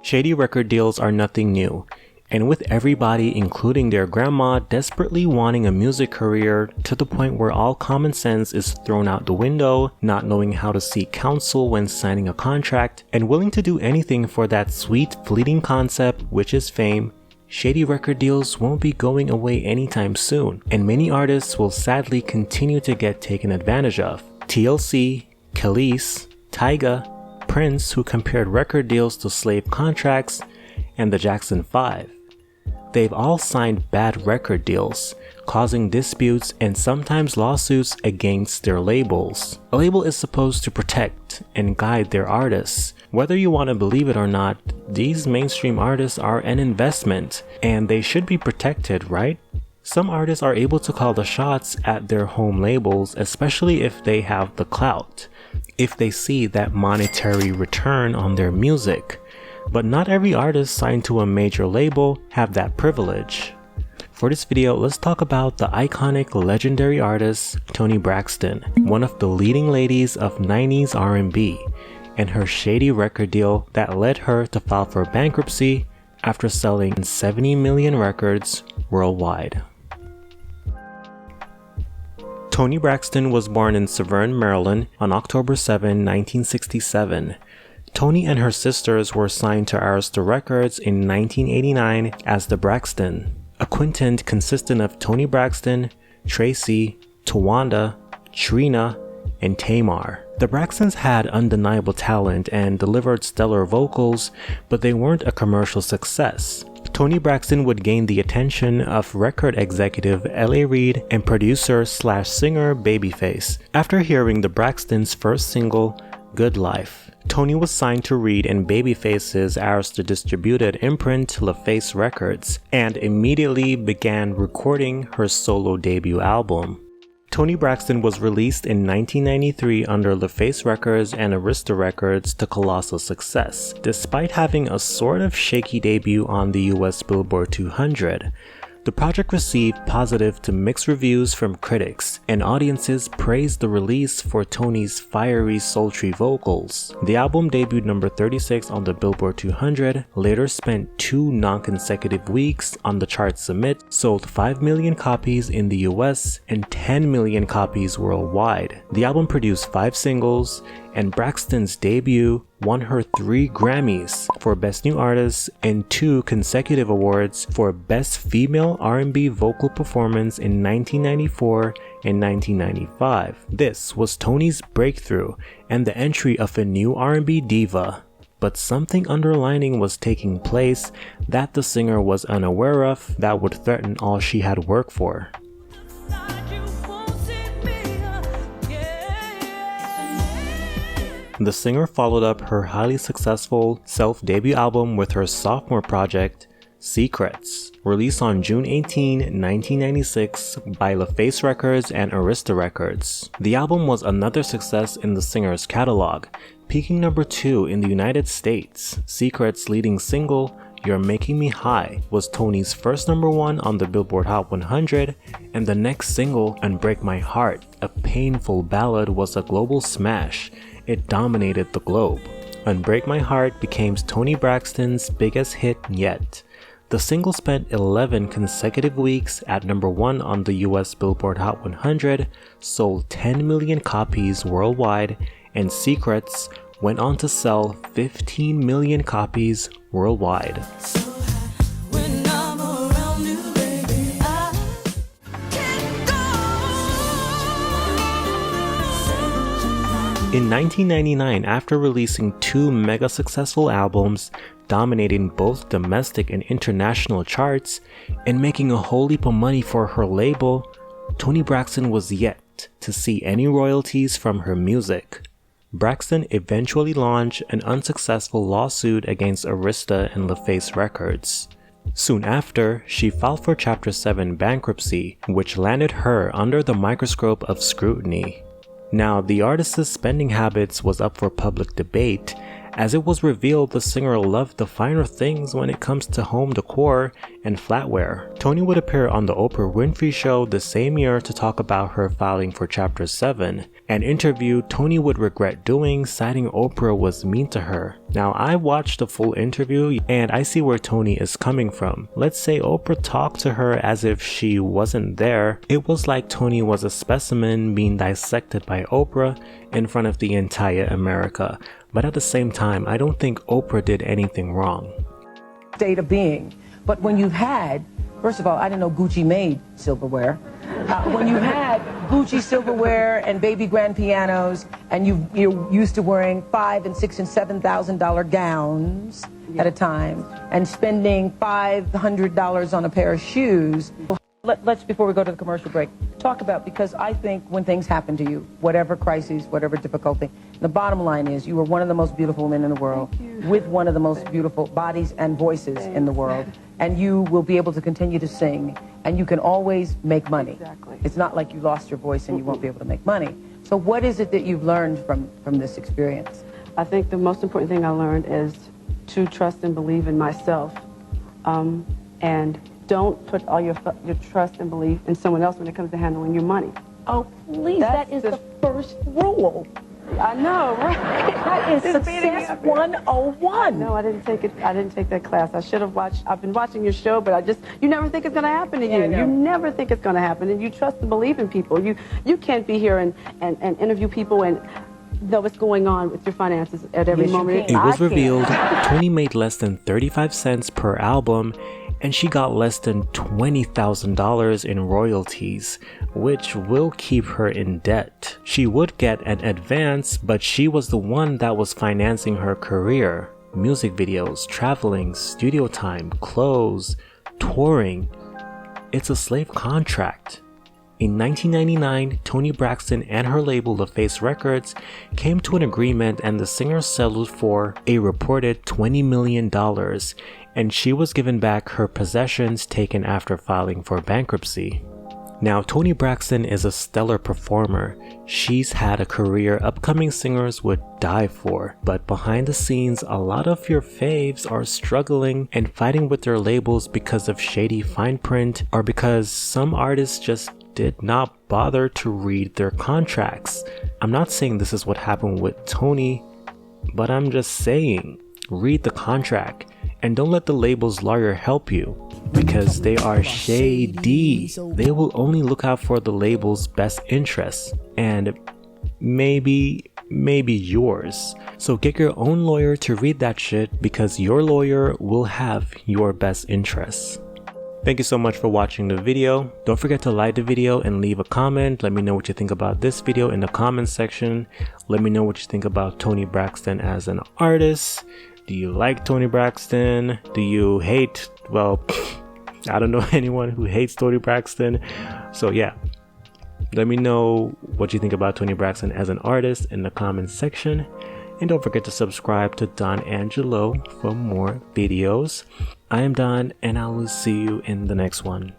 Shady record deals are nothing new, and with everybody, including their grandma, desperately wanting a music career to the point where all common sense is thrown out the window, not knowing how to seek counsel when signing a contract, and willing to do anything for that sweet, fleeting concept, which is fame, shady record deals won't be going away anytime soon, and many artists will sadly continue to get taken advantage of. TLC, Khalees, Tyga, Prince, who compared record deals to slave contracts, and the Jackson 5. They've all signed bad record deals, causing disputes and sometimes lawsuits against their labels. A label is supposed to protect and guide their artists. Whether you want to believe it or not, these mainstream artists are an investment, and they should be protected, right? Some artists are able to call the shots at their home labels, especially if they have the clout, if they see that monetary return on their music. But not every artist signed to a major label have that privilege. For this video, let's talk about the iconic legendary artist Toni Braxton, one of the leading ladies of 90s R&B, and her shady record deal that led her to file for bankruptcy after selling 70 million records worldwide. Toni Braxton was born in Severn, Maryland on October 7, 1967. Toni and her sisters were signed to Artist Records in 1989 as the Braxton, a quintet consisting of Toni Braxton, Tracy, Tawanda, Trina, and Tamar. The Braxtons had undeniable talent and delivered stellar vocals, but they weren't a commercial success. Toni Braxton would gain the attention of record executive L.A. Reid and producer/singer Babyface after hearing the Braxtons' first single, Good Life. Toni was signed to Reid and Babyface's Arista distributed imprint LaFace Records and immediately began recording her solo debut album. Toni Braxton was released in 1993 under LaFace Records and Arista Records to colossal success, despite having a sort of shaky debut on the US Billboard 200. The project received positive to mixed reviews from critics, and audiences praised the release for Toni's fiery, sultry vocals. The album debuted number 36 on the Billboard 200, later spent 2 non-consecutive weeks on the chart summit, sold 5 million copies in the US and 10 million copies worldwide. The album produced 5 singles, and Braxton's debut won her 3 Grammys for Best New Artist and 2 consecutive awards for Best Female R&B Vocal Performance in 1994 and 1995. This was Toni's breakthrough and the entry of a new R&B diva. But something underlining was taking place that the singer was unaware of that would threaten all she had worked for. The singer followed up her highly successful self-debut album with her sophomore project, Secrets, released on June 18, 1996 by LaFace Records and Arista Records. The album was another success in the singer's catalog, peaking number 2 in the United States. Secrets' leading single, You're Making Me High, was Toni's first number 1 on the Billboard Hot 100, and the next single, Unbreak My Heart, a painful ballad, was a global smash. It dominated the globe. Unbreak My Heart became Toni Braxton's biggest hit yet. The single spent 11 consecutive weeks at number 1 on the US Billboard Hot 100, sold 10 million copies worldwide, and Secrets went on to sell 15 million copies worldwide. In 1999, after releasing 2 mega successful albums, dominating both domestic and international charts, and making a whole heap of money for her label, Toni Braxton was yet to see any royalties from her music. Braxton eventually launched an unsuccessful lawsuit against Arista and LaFace Records. Soon after, she filed for Chapter 7 bankruptcy, which landed her under the microscope of scrutiny. Now, the artist's spending habits was up for public debate, as it was revealed the singer loved the finer things when it comes to home decor and flatware. Toni would appear on the Oprah Winfrey Show the same year to talk about her filing for Chapter 7. An interview Toni would regret doing, citing Oprah was mean to her. Now, I watched the full interview and I see where Toni is coming from. Let's say Oprah talked to her as if she wasn't there. It was like Toni was a specimen being dissected by Oprah in front of the entire America. But at the same time, I don't think Oprah did anything wrong. State of being. But when you've had, first of all, I didn't know Gucci made silverware. When you had Gucci silverware and baby grand pianos, and you're used to wearing $5,000 and $6,000 and $7,000 gowns at a time, and spending $500 on a pair of shoes. Let's, before we go to the commercial break, talk about, because I think when things happen to you, whatever crises, whatever difficulty, the bottom line is you were one of the most beautiful women in the world, with one of the most beautiful bodies and voices in the world, and you will be able to continue to sing, and you can always make money. Exactly. It's not like you lost your voice and you won't be able to make money. So what is it that you've learned from this experience? I think the most important thing I learned is to trust and believe in myself, and don't put all your trust and belief in someone else when it comes to handling your money. Oh, please, that is the first rule. I know, right? That is Success 101. No, I didn't take it. I didn't take that class. I should have watched. I've been watching your show, but you never think it's going to happen to you. You never think it's going to happen, and you trust and believe in people. You can't be here and interview people and know what's going on with your finances at every moment. It was revealed Toni made less than 35 cents per album, and she got less than $20,000 in royalties, which will keep her in debt. She would get an advance, but she was the one that was financing her career. Music videos, traveling, studio time, clothes, touring. It's a slave contract. In 1999, Toni Braxton and her label LaFace Records came to an agreement, and the singer settled for a reported $20 million, and she was given back her possessions taken after filing for bankruptcy. Now, Toni Braxton is a stellar performer. She's had a career upcoming singers would die for, but behind the scenes, a lot of your faves are struggling and fighting with their labels because of shady fine print, or because some artists just did not bother to read their contracts. I'm not saying this is what happened with Toni, but I'm just saying, read the contract and don't let the label's lawyer help you, because they are shady. They will only look out for the label's best interests and maybe yours. So get your own lawyer to read that shit, because your lawyer will have your best interests. Thank you so much for watching the video. Don't forget to like the video and leave a comment. Let me know what you think about this video in the comments section. Let me know what you think about Toni Braxton as an artist. Do you like Toni Braxton? Do you hate, well, I don't know anyone who hates Toni Braxton. So yeah, let me know what you think about Toni Braxton as an artist in the comments section. And don't forget to subscribe to Don-Anjelo for more videos. I am Don, and I will see you in the next one.